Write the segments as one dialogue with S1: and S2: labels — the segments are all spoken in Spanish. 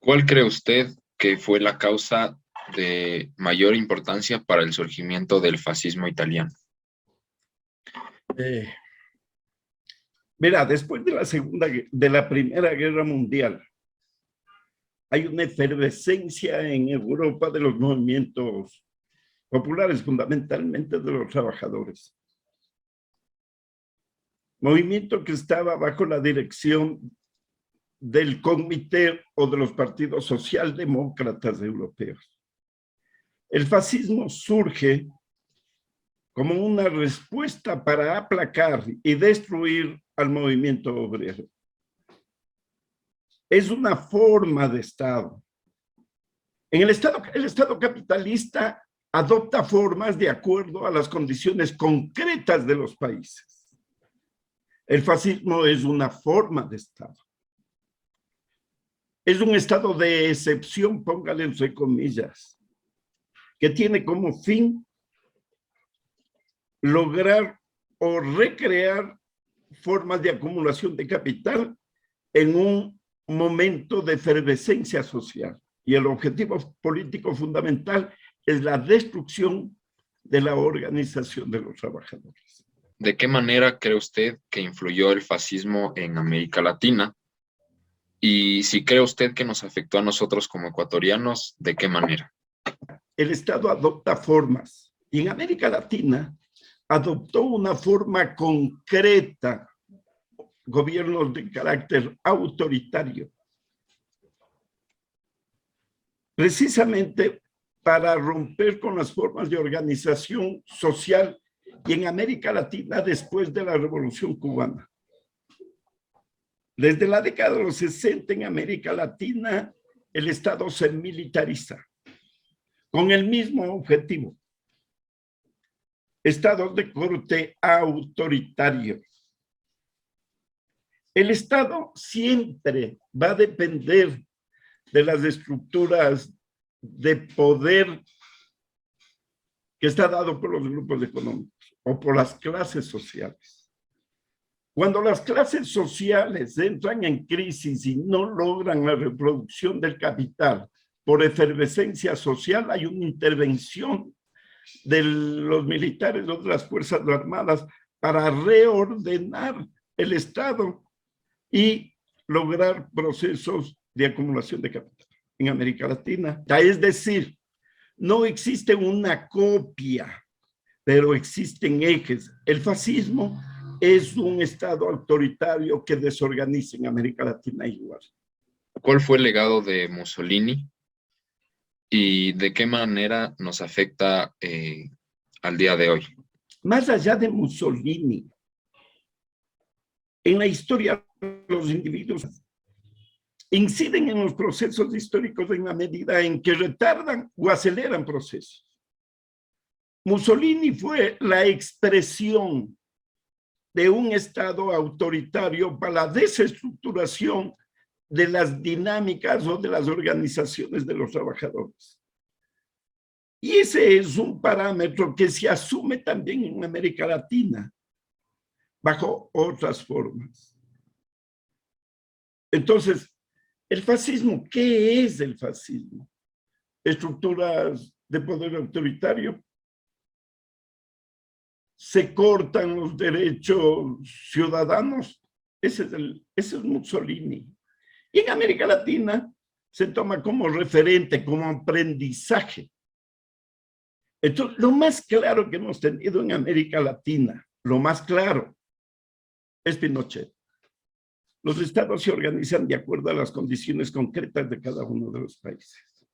S1: ¿Cuál cree usted que fue la causa de mayor importancia para el surgimiento del fascismo italiano?
S2: Eh, Mira, después de la Primera Guerra Mundial, hay una efervescencia en Europa de los movimientos populares, fundamentalmente de los trabajadores. Movimiento que estaba bajo la dirección del Comité o de los partidos socialdemócratas europeos. El fascismo surge como una respuesta para aplacar y destruir al movimiento obrero. Es una forma de Estado. El Estado capitalista adopta formas de acuerdo a las condiciones concretas de los países. El fascismo es una forma de Estado. Es un estado de excepción, póngale entre comillas, que tiene como fin lograr o recrear formas de acumulación de capital en un momento de efervescencia social. Y el objetivo político fundamental es la destrucción de la organización de los trabajadores.
S1: ¿De qué manera cree usted que influyó el fascismo en América Latina? Y si cree usted que nos afectó a nosotros como ecuatorianos, ¿de qué manera?
S2: El Estado adopta formas y en América Latina adoptó una forma concreta, gobiernos de carácter autoritario, precisamente para romper con las formas de organización social y en América Latina después de la Revolución Cubana. Desde la década de los 60 en América Latina, el Estado se militariza con el mismo objetivo. Estados de corte autoritario. El Estado siempre va a depender de las estructuras de poder que está dado por los grupos económicos o por las clases sociales. Cuando las clases sociales entran en crisis y no logran la reproducción del capital por efervescencia social, hay una intervención de los militares o de las Fuerzas Armadas para reordenar el Estado y lograr procesos de acumulación de capital en América Latina. Es decir, no existe una copia, pero existen ejes. El fascismo es un Estado autoritario que desorganiza en América Latina igual.
S1: ¿Cuál fue el legado de Mussolini y de qué manera nos afecta al día de hoy?
S2: Más allá de Mussolini, en la historia los individuos inciden en los procesos históricos en la medida en que retardan o aceleran procesos. Mussolini fue la expresión de un Estado autoritario para la desestructuración de las dinámicas o de las organizaciones de los trabajadores. Y ese es un parámetro que se asume también en América Latina, bajo otras formas. Entonces, el fascismo, ¿qué es el fascismo? Estructuras de poder autoritario. Se cortan los derechos ciudadanos. Ese es Mussolini. Y en América Latina se toma como referente, como aprendizaje. Entonces, lo más claro que hemos tenido en América Latina, lo más claro, es Pinochet. Los estados se organizan de acuerdo a las condiciones concretas de cada uno de los países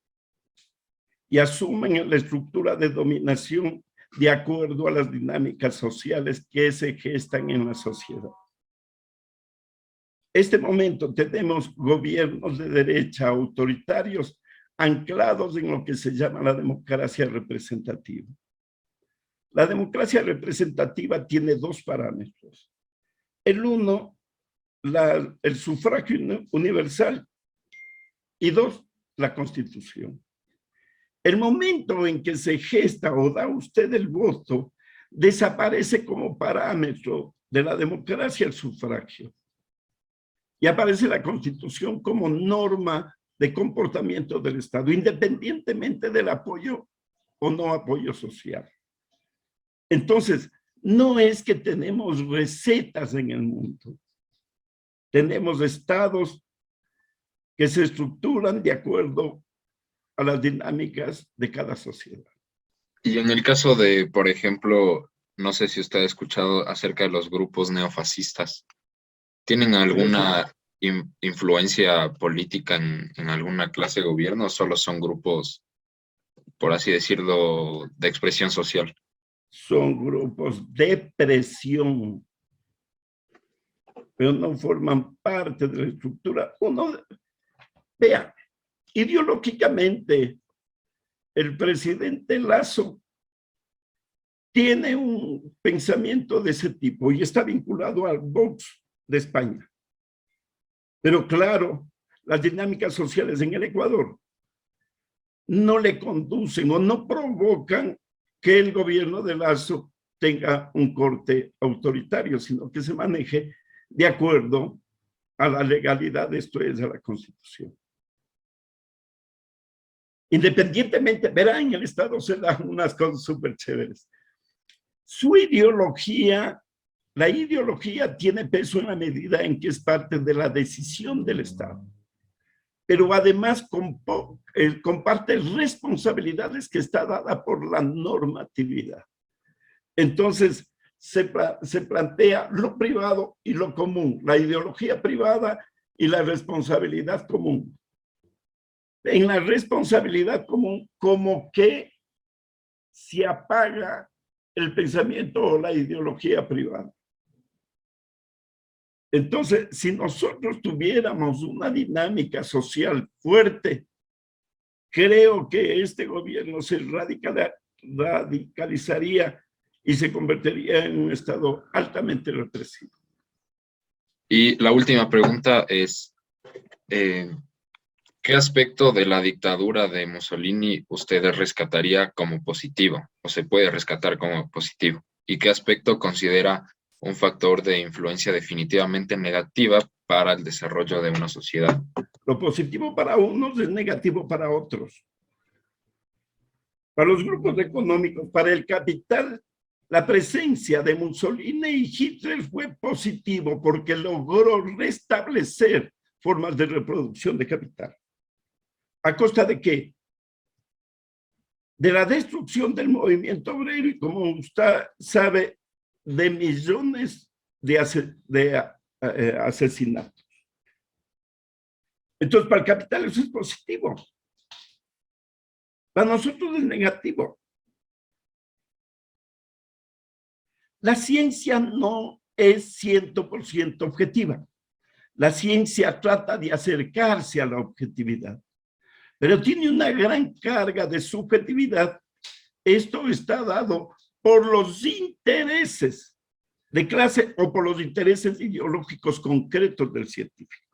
S2: y asumen la estructura de dominación de acuerdo a las dinámicas sociales que se gestan en la sociedad. En este momento tenemos gobiernos de derecha autoritarios anclados en lo que se llama la democracia representativa. La democracia representativa tiene dos parámetros. El uno, el sufragio universal, y dos, la Constitución. El momento en que se gesta o da usted el voto, desaparece como parámetro de la democracia el sufragio. Y aparece la Constitución como norma de comportamiento del Estado, independientemente del apoyo o no apoyo social. Entonces, no es que tenemos recetas en el mundo. Tenemos estados que se estructuran de acuerdo a las dinámicas de cada sociedad.
S1: Y en el caso de, por ejemplo, no sé si usted ha escuchado acerca de los grupos neofascistas, ¿tienen alguna influencia política en alguna clase de gobierno o solo son grupos, por así decirlo, de expresión social?
S2: Son grupos de presión, pero no forman parte de la estructura. Vea, ideológicamente, el presidente Lasso tiene un pensamiento de ese tipo y está vinculado al Vox de España. Pero claro, las dinámicas sociales en el Ecuador no le conducen o no provocan que el gobierno de Lasso tenga un corte autoritario, sino que se maneje de acuerdo a la legalidad, esto es, a la Constitución. Independientemente, verá, en el Estado se dan unas cosas súper chéveres. Su ideología, la ideología tiene peso en la medida en que es parte de la decisión del Estado, pero además comparte responsabilidades que está dada por la normatividad. Entonces, se plantea lo privado y lo común, la ideología privada y la responsabilidad común. En la responsabilidad común, como que se apaga el pensamiento o la ideología privada. Entonces, si nosotros tuviéramos una dinámica social fuerte, creo que este gobierno se radicalizaría y se convertiría en un Estado altamente represivo.
S1: Y la última pregunta es, ¿qué aspecto de la dictadura de Mussolini usted rescataría como positivo o se puede rescatar como positivo? ¿Y qué aspecto considera un factor de influencia definitivamente negativa para el desarrollo de una sociedad?
S2: Lo positivo para unos es negativo para otros. Para los grupos económicos, para el capital, la presencia de Mussolini y Hitler fue positivo porque logró restablecer formas de reproducción de capital. ¿A costa de qué? De la destrucción del movimiento obrero y, como usted sabe, de millones de asesinatos. Entonces, para el capital eso es positivo. Para nosotros es negativo. La ciencia no es 100% objetiva. La ciencia trata de acercarse a la objetividad, pero tiene una gran carga de subjetividad. Esto está dado por los intereses de clase o por los intereses ideológicos concretos del científico.